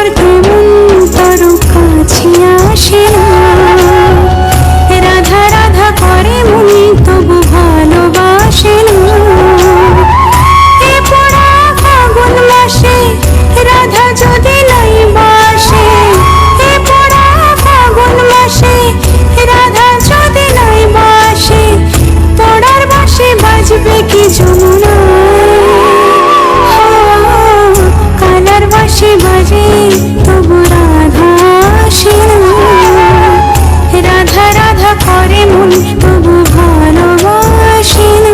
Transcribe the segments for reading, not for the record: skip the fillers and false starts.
তোমার কেমন তরু কাছে আসে না, রাধা রাধা করে মন তবু ভালোবাসে না। এ পোড়া ফাগুন মাসে রাধা যদি নাই বাসে, এ পোড়া ফাগুন মাসে রাধা যদি নাই বাসে, তোড়ার বাঁশি বাজবে কি যমুনা, কালার বাঁশি বাজে তবু রাধা আসে না, রাধা রাধা করে মন তবু ভালোবাসে না।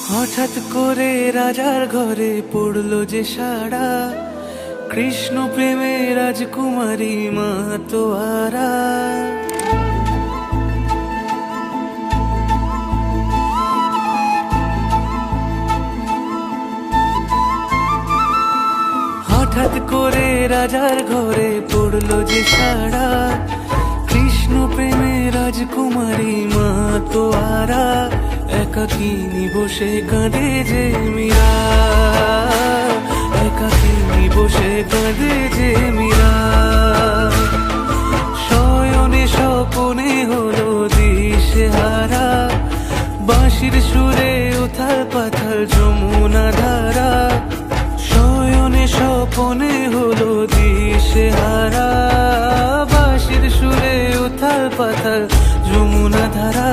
হঠাৎ করে রাজার ঘরে পড়লো যে সাড়া, কৃষ্ণ প্রেমে রাজকুমারী মাতোয়ারা। হঠাৎ করে রাজার ঘরে পড়লো যে সাড়া, কৃষ্ণ প্রেমে রাজকুমারী মাতোয়ারা। একাকিনী বসে কাঁদে যে মীরা, একাকিনী বসে কাঁদে যে মীরা। শয়নে স্বপনে হলো দিশেহারা, বাঁশির সুরে উথাল পাথাল যমুনা ধারা। শয়নে স্বপনে হলো দিশেহারা, বাঁশির সুরে উথাল পাথাল যমুনা ধারা।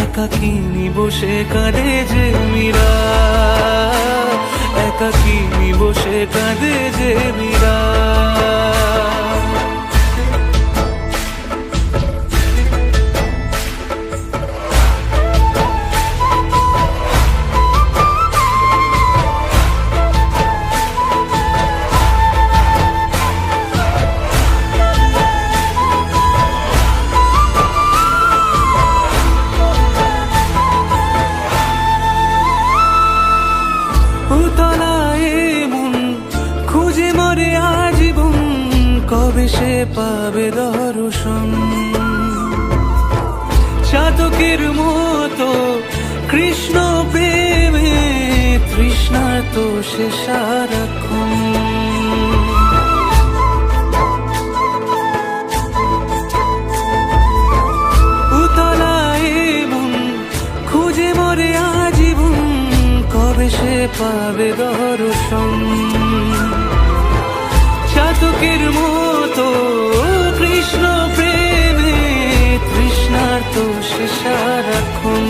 একাকিনী বসে কাঁদে যে মীরা, একাকিনী বসে কাঁদে যে মীরা। কবে সে পাবে দর্শন, চাতকের মতো কৃষ্ণ প্রেমে তৃষ্ণা তো সে সারাক্ষণ। উতলায় মন খুঁজে মরে আজীবন, কবে সে পাবে দর্শন। চাতকের মতো কৃষ্ণ প্রেমে তৃষ্ণার তো সে সারাক্ষণ।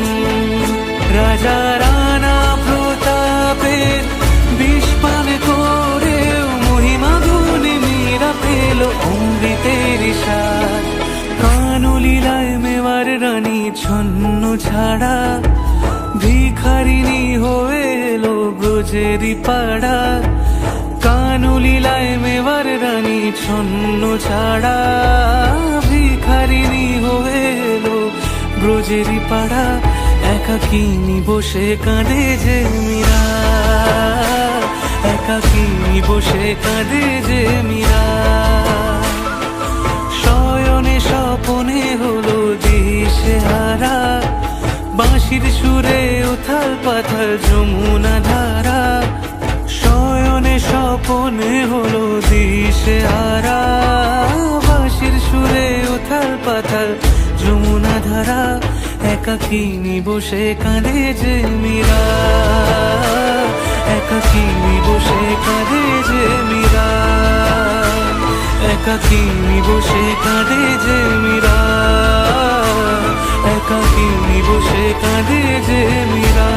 রাজা রানা প্রতাপের বিষ পান করেও মহিমা গুণে মীরা পেল অমৃতের স্বাদ। কানলীলায় মেওয়ার রানী ছন্ন ছাড়া, ভিখারিণী হয়ে এলো ব্রজেরই পাড়া। কানলীলায় মেওয়ার রানী ছন্ন ছাড়া, ভিখারিণী হয়ে এলো ব্রজেরই পাড়া। একাকিনী বসে কাঁদে যে মীরা, একাকিনী বসে কাঁদে যে মীরা। শয়নে স্বপনে হলো দিশেহারা, বাঁশির সুরে উথাল পাথাল যমুনা ধারা। শয়নে স্বপনে হলো দিশেহারা, বাঁশির সুরে উথাল পাথাল যমুনা ধারা। একাকিনী বসে কাঁদে যে মীরা, একাকিনী বসে কাঁদে যে মীরা, একাকিনী বসে কাঁদে যে মীরা, একাকিনী বসে কাঁদে যে মীরা।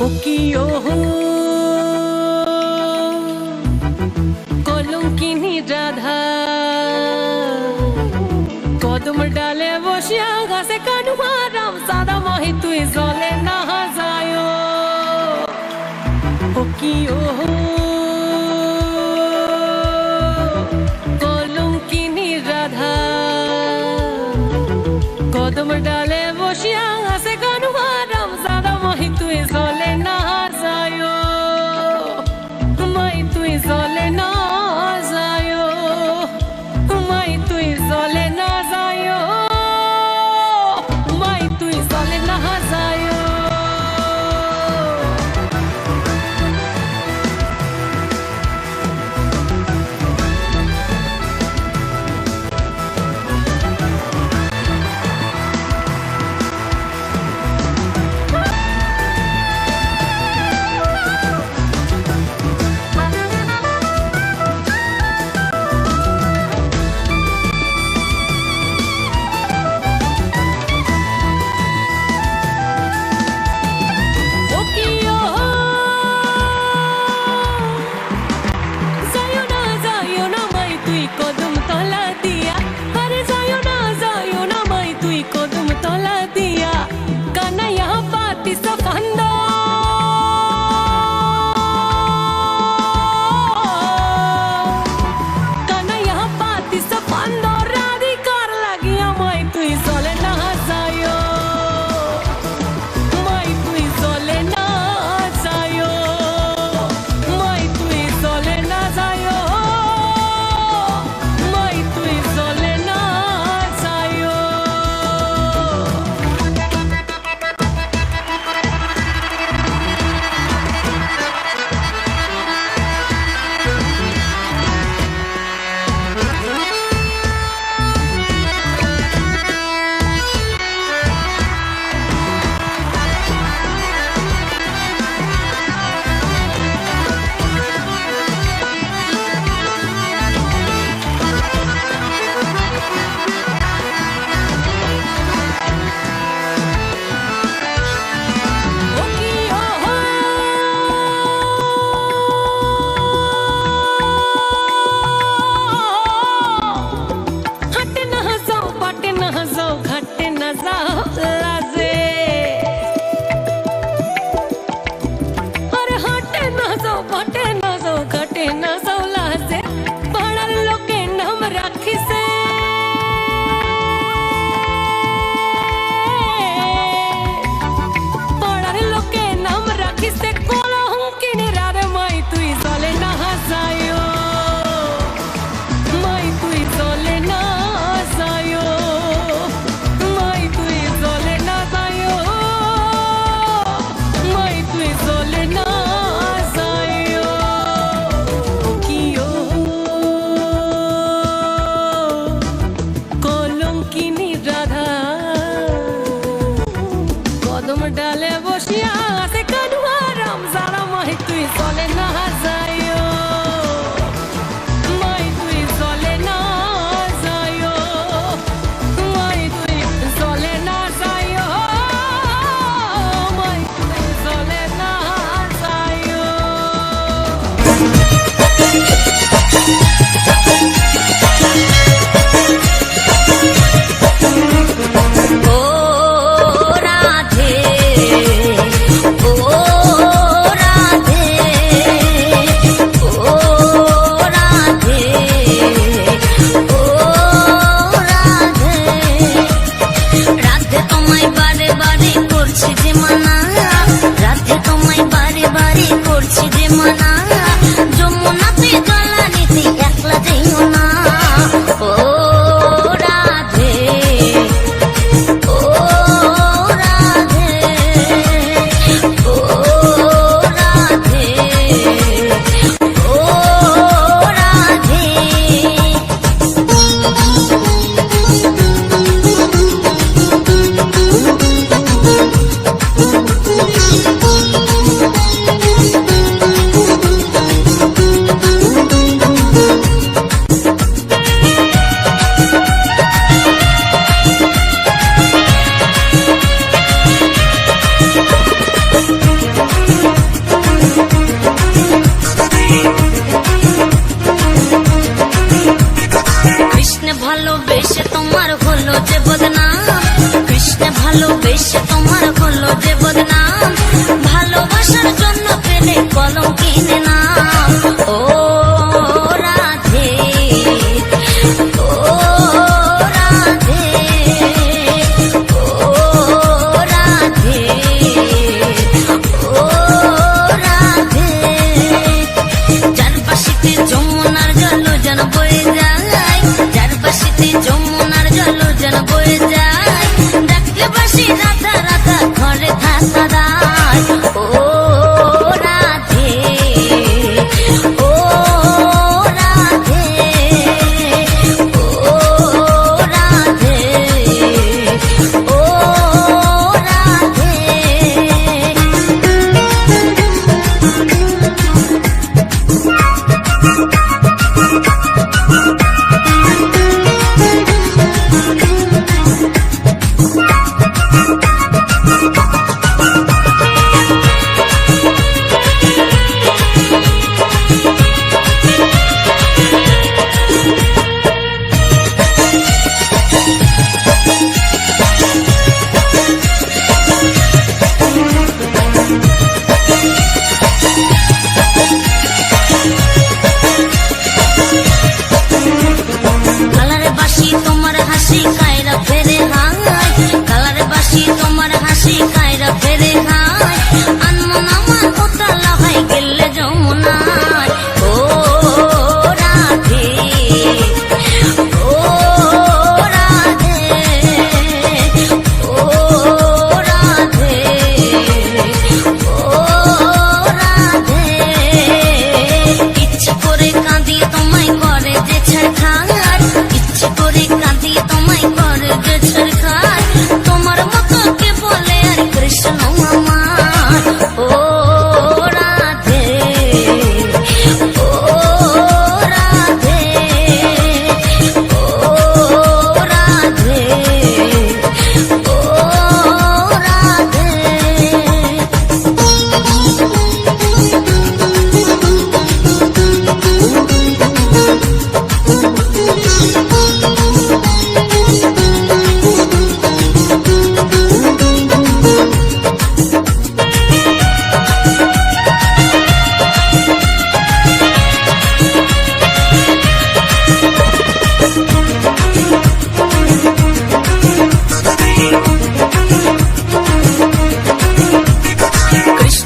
ও কি ওহো কলঙ্কিনী রাধা কদম ডালে বসিয়া গাছে কানুমারাম সাদা মহি তুই জলে না যায় ও কি ওহো কলঙ্কিনী রাধা কদম ডালে বসিয়া গাছে কানুমারাম সাদা মহি তুই জলে না যায় মাই তুই জলে না যায় মাই তুই জলে না যায় মাই তুই জলে না যায়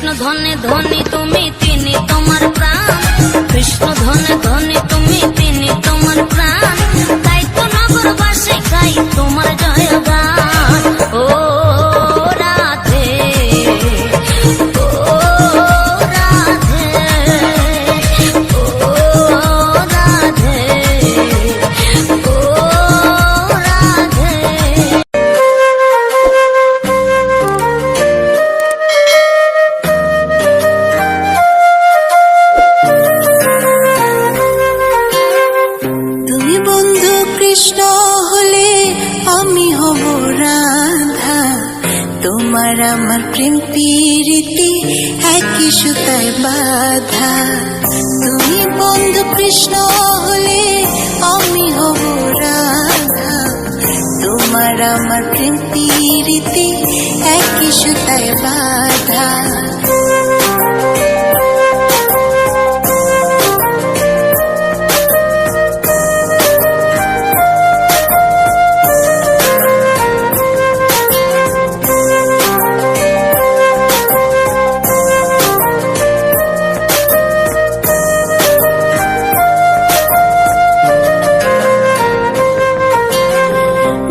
কৃষ্ণ ধনে ধনে তুমি, তিনি তোমার প্রাণ। কৃষ্ণ ধনে ধনে তুমি, তিনি তোমার প্রাণ। তাই তো নগরবাসী গাই তোমার জয়গান। ও রাধে, ও রাধে, ও রাধে, ও রাধে। তুমি বন্ধু কৃষ্ণ হলে আমি হব রাধা, তোমার আমার প্রেম প্রীতি একই সুতায় বাঁধা। তুমি বন্ধু কৃষ্ণ হলে আমি হব রাধা, তোমার আমার প্রেম প্রীতি একই সুতায় বাঁধা।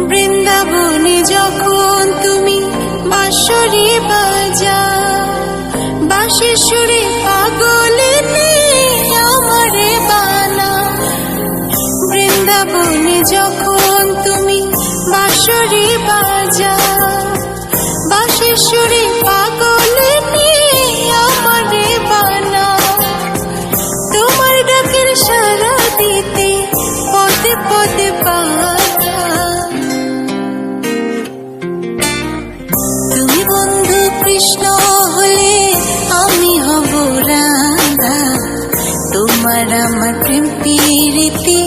বৃন্দাবনে যখন তুমি বাঁশরি বাজাও, বাঁশির সুরে পাগলিনী আমারে বানাও। বৃন্দাবনে যখন তুমি বাঁশরি বাজাও, বাঁশির সুরে পাগলিনী আমারে বানাও। তোমার ডাকের সাড়া দিতে পদে পদে বাধা। তুমি বন্ধু কৃষ্ণ হলে আমি হব রাধা, তোমার আমার প্রেম প্রীতি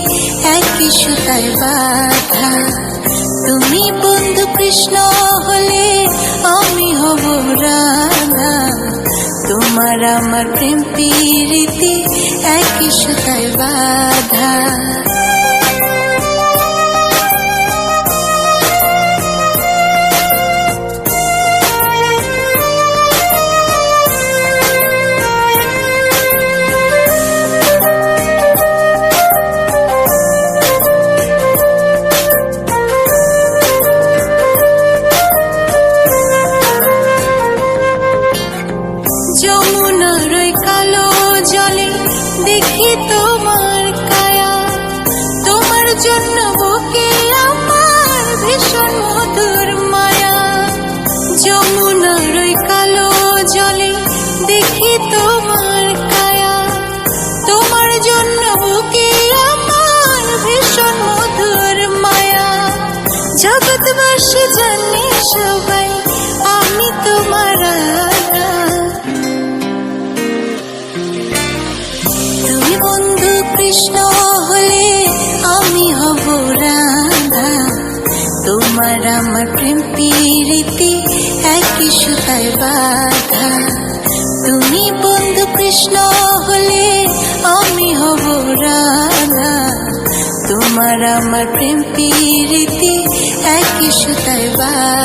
একই সুতায় বাঁধা। তুমি বন্ধু কৃষ্ণ হলে আমি হব রাধা, তোমার আমার প্রেম প্রীতি একই সুতায় বাঁধা। যমুনার ওই কালো জলে দেখি তোমার কায়া, তোমার জন্য বুকে আমার ভীষণ মধুর মায়া। যমুনার ওই কালো জলে দেখি তোমার কায়া, তোমার জন্য বুকে আমার ভীষণ মধুর মায়া। জগৎবাসী জানে সবাই আমি তোমার রাধা। তুমি বন্ধু কৃষ্ণ হলে আমি হব রাধা, তোমার আমার প্রেম প্রীতি একই সুতায় বাঁধা। তুমি বন্ধু কৃষ্ণ হলে আমি হব রাধা, তোমার আমার প্রেম প্রীতি একই সুতায় বাঁধা।